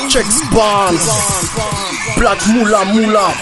Checks Bonds, Black Moolah Moolah,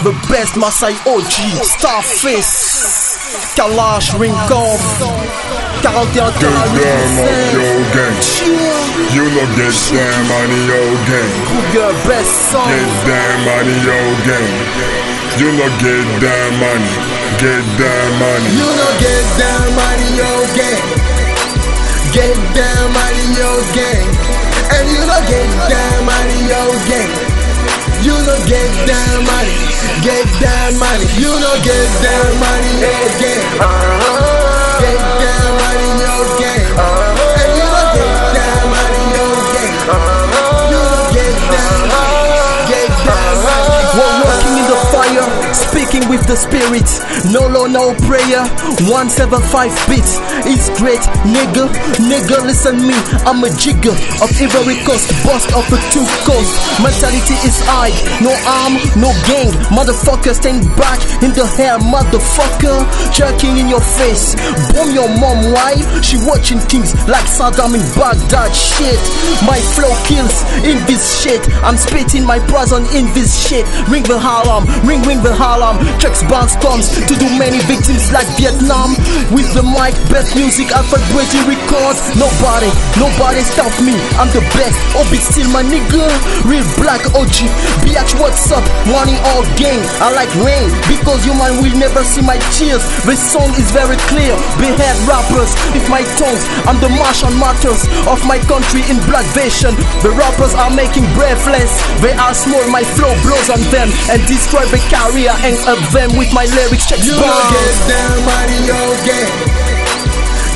the best Masai OG, Starface, Kalash, Rincon, 41 You know get that money, yo gang. Cougar best song. Get that money, yo gang. You know get that money. Get that money. You know get that money, yo gang. Get that money, yo gang. And you know get that money, yo gang. You know get that money. Get that money. You know get that money, yo gang. Get that money, yo gang. And you know get that money, yo gang. You know get that money. Get that money. We're walking in the fire, speaking with the spirit. No law, no prayer. 175 beats. It's great, nigga. Nigga, listen me. I'm a jigger of Ivory Coast, bust of the two coasts. Mentality is high, no arm, no gang. Motherfucker, stand back in the hair, motherfucker. Jerking in your face. Bomb your mom, why? She watching things like Saddam in Baghdad. Shit, my flow kills in this shit. I'm spitting my prison in this shit. Ring the Harlem, ring the Harlem. Checks Bonds comes to do many victims like Vietnam. With the mic, best music, Alfred Brady records. Nobody stop me. I'm the best. Obi still my nigga. Real black OG. BH, what's up? Money all gang. I like rain because you man will never see my tears. This song is very clear. Behead rappers with my tongues. I'm the Martian martyrs of my country in black vision. The rappers are making breathless. They are small. My flow blows on them and destroy the career and up them with my lyrics. Check You know get that money, yo gang.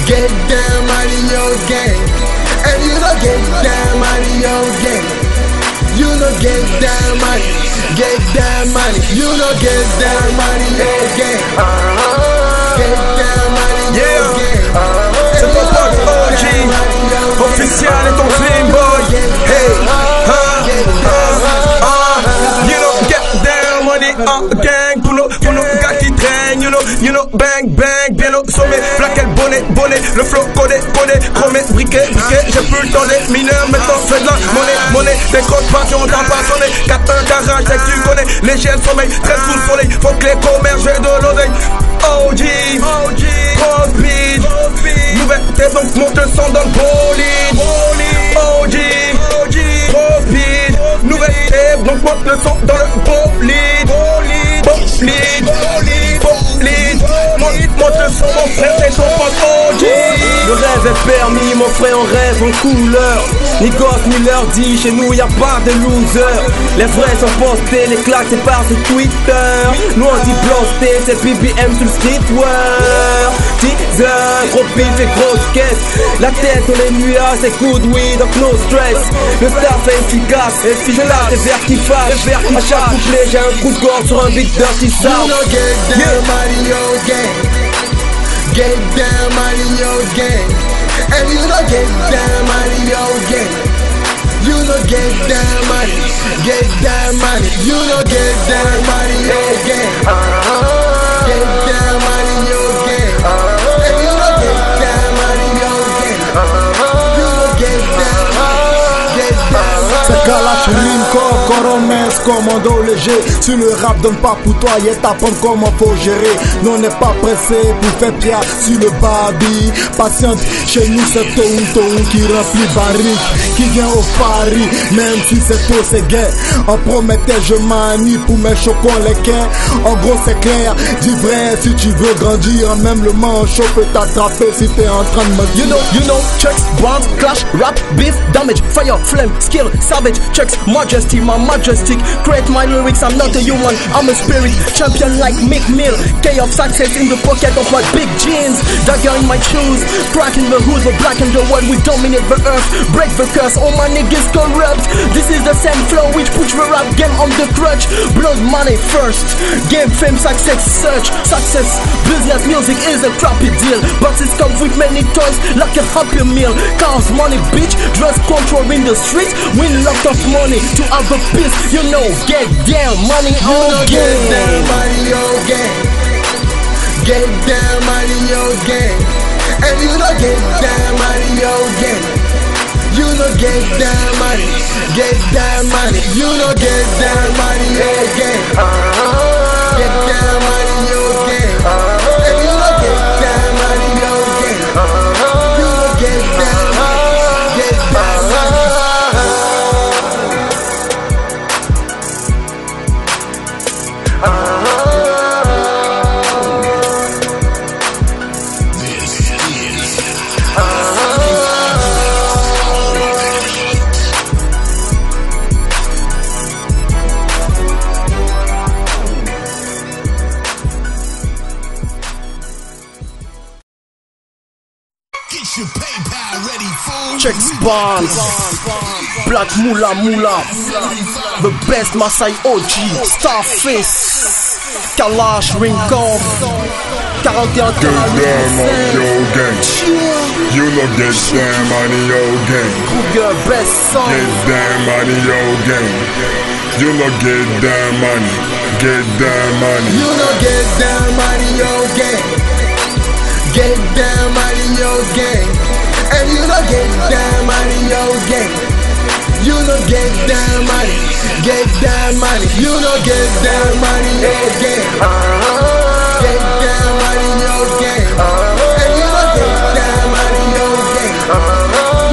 Get that money, yo gang. And you know get that money, yo gang. You know get that money. Get that money. You know get that money, yo gang. Get that money, yo gang. C'est ton pote OG, officiel et ton slim boy. Hey, you know get that money, gang. Pour nos gars qui traînent, you know bang bang, bien au sommet. Plaquel bonnet, le flow codé, chromé, briquet. J'ai plus le temps des mineurs, maintenant fais de la monnaie. Des grosses passions, t'as pas sonné. 4-1 garage, dès que tu connais. Léger le sommeil, très sous le soleil. Faut que les commerces j'ai de l'oseille. OG, grosse beat. Nouvelle tête, donc monte le son dans le bolide. OG, grosse beat. Nouvelle tête, donc monte le son dans le bolide. Monte le son, mon frère, c'est ton pote OG. Le rêve est permis, mon frère, on rêve en couleur. Ni gosse, ni leur dit, chez nous y'a pas de losers. Les vrais sont postés, les claques c'est par sur Twitter. Nous on dit blasté, c'est BBM sur le streetwear. Teaser, gros pif et grosse caisse. La tête sur les nuages, c'est good weed, donc no stress. Le staff est efficace, je lâche des verres qui fâchent. À chaque couplet j'ai un coup de gorge sur un beat dirty sound. You know get that money, yo gang. Get that money, yo gang. And you know get that money, yo gang. You know get that money. Get that money. You know get that money, yo gang. Get that money, yo gang. And you know get that money, yo gang. You know get that money. Get that money. C'est Kalash, Rincon, Coromès, commando léger. Si le rap donne pas pour toi, y'a t'apprendre comment faut gérer. Nous on n'est pas pressé pour faire pierre sur le babi. Patiente, chez nous c'est Toun qui remplit barrique, qui vient au Paris, même si c'est tôt c'est gay. On promettait je manie pour mes chocons les quais. En gros c'est clair, dis vrai si tu veux grandir. Même le manchot peut t'attraper si t'es en train de me You know, checks, bonds, clash, rap, beef, damage, fire, flame, skill, savage, checks, majesty, my majestic. Create my lyrics, I'm not a human, I'm a spirit. Champion like Mick Mill, K of success in the pocket of my big jeans. Dagger in my shoes, cracking the hood, the black and the white, we dominate the earth. Break the curse, all my niggas corrupt. This is the same flow which puts the rap game on the crutch. Blood money first, game, fame, success, search. Success, business, music is a crappy deal, but it comes with many toys like a happy meal. Cars, money, bitch, dress control in the streets. Win lot of money to have a peace. You know, get down, money on game. Get that money, yo gang. Get that money, yo gang. And you know get that money, yo gang. You no get that money, get that money. You no get that money again. Get that money again. And you no get that money again. You no get that money, get that money. Checks Bonds, Black Mula Mula, the best Masai OG, Starface, Kalash Rincon, 41 Get down on your gang. You no get that money your gang. Cougar best song. Get that money your gang. You no get that money. Get that money. You no get that money your gang. Get that money your gang. And you no get that money your gang. You no get that money. Get that money. You no get that money your gang. Get that money your gang. And you no get that money your gang.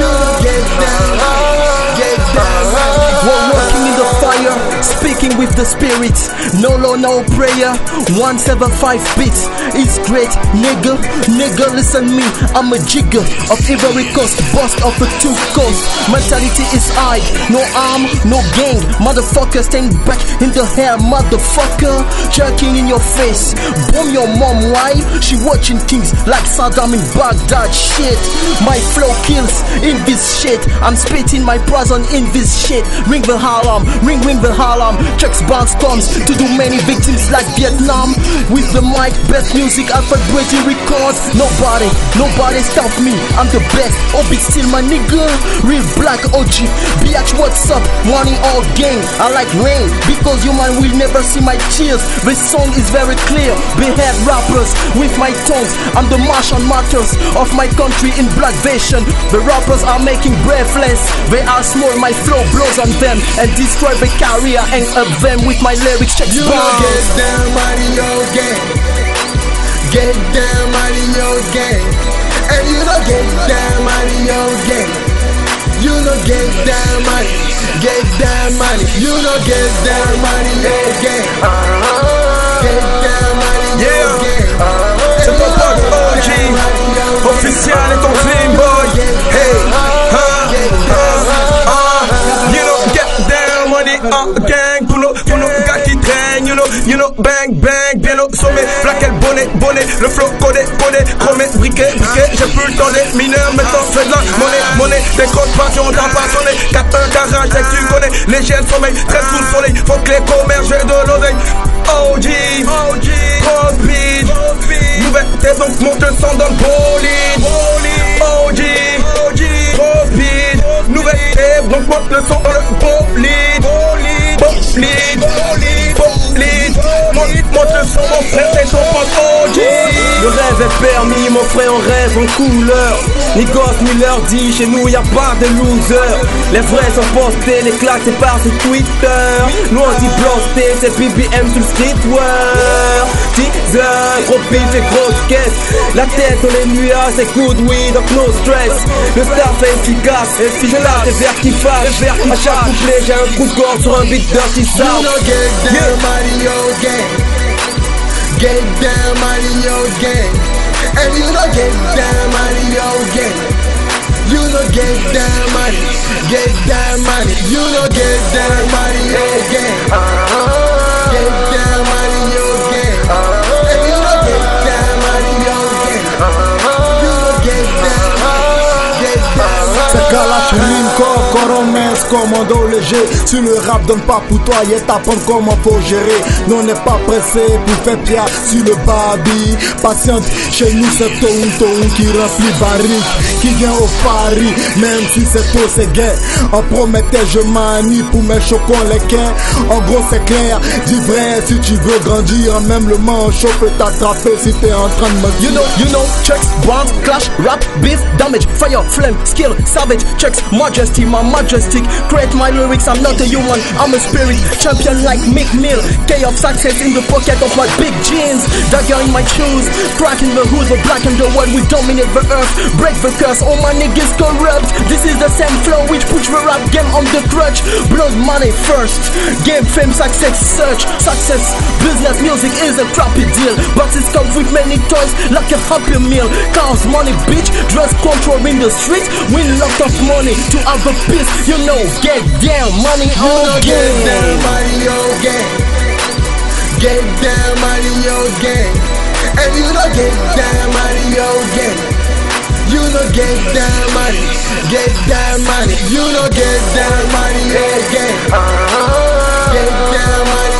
You no get that money. Get that money. We're working in the fire, speaking with the spirit. No law, no prayer. 175 beats. It's great, nigga. Nigga, listen me. I'm a jigger of Ivory Coast, bust of a two coast. Mentality is high, no arm, no gang. Motherfucker, stand back in the hair, motherfucker. Jerking in your face. Bomb your mom, why? She watching things like Saddam in Baghdad. Shit, my flow kills in this shit. I'm spitting my prison in this shit. Ring the Harlem, ring the Harlem. Checks Bonds comes to do many victims like Vietnam. With the mic, best music, Alfred Brady records. Nobody stop me. I'm the best. Obi still my nigga. Real black OG. Biatch, what's up? Money all gang. I like rain because you man will never see my tears. This song is very clear. Behead rappers with my tongues. I'm the Martian martyrs of my country in black version. The rappers are making breathless. They are small. My flow blows on them and destroy the career and up them with my lyrics. Check You no get that money your gang. Get that money your gang. And you no get that money your gang. You no get that money. Get that money. You no get that money your gang. Get that money your gang. C'est ton pote OG, officiel et ton clean boy. Hey, you know, get down money gang. Pour nos gars qui traînent, you know, bang bang, bien au sommet. Flaquel bonnet, le flow codé, chromé, briqué. J'ai plus le temps des mineurs, maintenant je fais de la monnaie. Des grosses passions, t'as passionné. 4-1 garage, dès que tu connais. Les gènes sommeil, très sous le soleil. Faut que les commerces, j'ai de l'oseille. OG, grosse beat. Nouvelle tête, donc monte le son dans le bolide. OG, grosse beat. Nouvelle tête, donc monte le son dans le bolide. Monte le son, mon frère, c'est ton pote OG. Le rêve est permis, mon frère, on rêve en couleur. Ni gosse, ni leur dit, chez nous y'a pas de losers. Les vrais sont postés, les claques c'est par sur Twitter. Nous on dit blasté, c'est BBM sur le streetwear. Teaser, gros pif et grosse caisse. La tête dans les nuages, c'est good weed, donc no stress. Le star fait efficace, je lâche les verres qui fâchent. À chaque couplet j'ai un coup de gorge sur un beat dirty You sound. no get that money your gang. Get that money your gang. And you no get that money your gang. You no get that money. Get that money. You no get that money your gang. Get that money your gang. And you no get that money your gang. You no get that money. Get that money. C'est Kalash Rincon, Coromès, Coromès, commando léger. Si le rap donne pas pour toi, y'a t'apprendre comment faut gérer. Nous on n'est pas pressé pour faire pia sur le babi. Patiente, chez nous c'est Toun qui remplit barrique, qui vient au pari, même si c'est tôt c'est gay. On promettait je manie pour mes chocons les quais. En gros c'est clair, dis vrai si tu veux grandir. Même le manchot peut t'attraper si t'es en train de me dire. You know, checks, bombs, clash, rap, beef, damage, fire, flame, skill, savage, checks, majesty, my majestic. Create my lyrics, I'm not a human, I'm a spirit. Champion like Mick Mill, K of success in the pocket of my big jeans. Dagger in my shoes, cracking the hood, the black and the white, we dominate the earth. Break the curse, all my niggas corrupt. This is the same flow which push the rap game on the crutch. Blood money first, game, fame, success, search. Success, business, music is a crappy deal, but it comes with many toys like a happy meal. Cars, money, bitch, drugs, control in the streets. Win lot of money to have a peace. You know, get down, money on Get game. down, money, yo, gang. Get down, money, yo, gang. And you know get down, money, yo, gang. You know get down, money. Get down, money. You know get down, money, yo, gang. Get down, money.